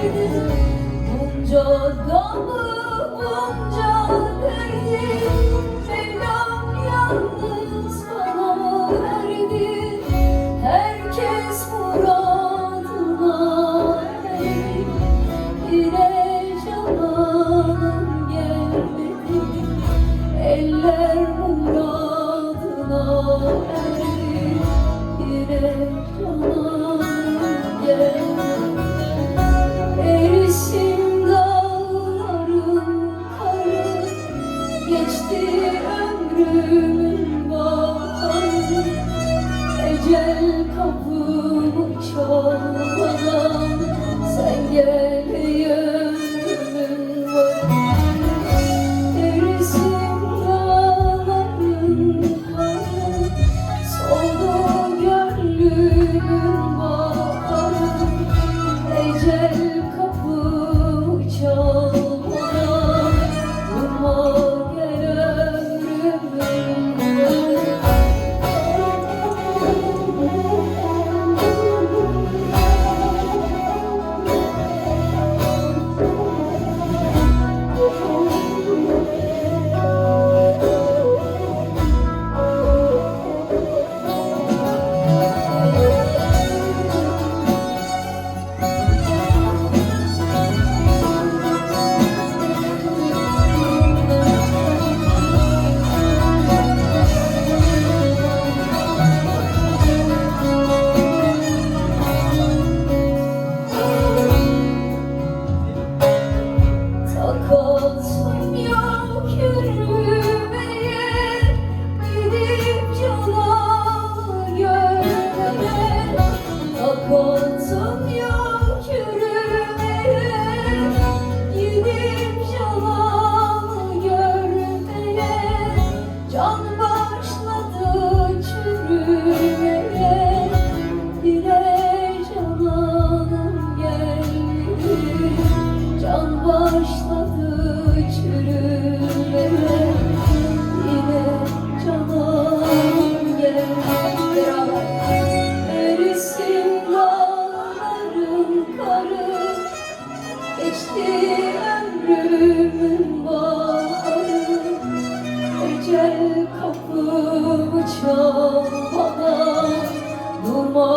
Bunca gamı, bunca derdi Mevlam yalnız bana verdi. Herkes muradına erdi. Yine cananım gelmedi. Eller muradına erdi. Yine cananım gelmedi. Erisin dağların karı, geçti ömrümün baharı. Ecel kapımı çalmadan sen gel ey ömrümün varı. Erisin dağların karı, soldu gönlümün baharı. Ecel kapımı çalmadan durma gel ömrümün takasım yok yürümeye, gidip cananı görmeye. Takasım yok yürümeye, gidip cananı görmeye. Can başladı çürümeye, yine cananım geldi. Can başladı çürümeye, yine canım geldi. Erisin dağların karı, geçti ömrümün baharı. Ecel kapımı çalmadan durma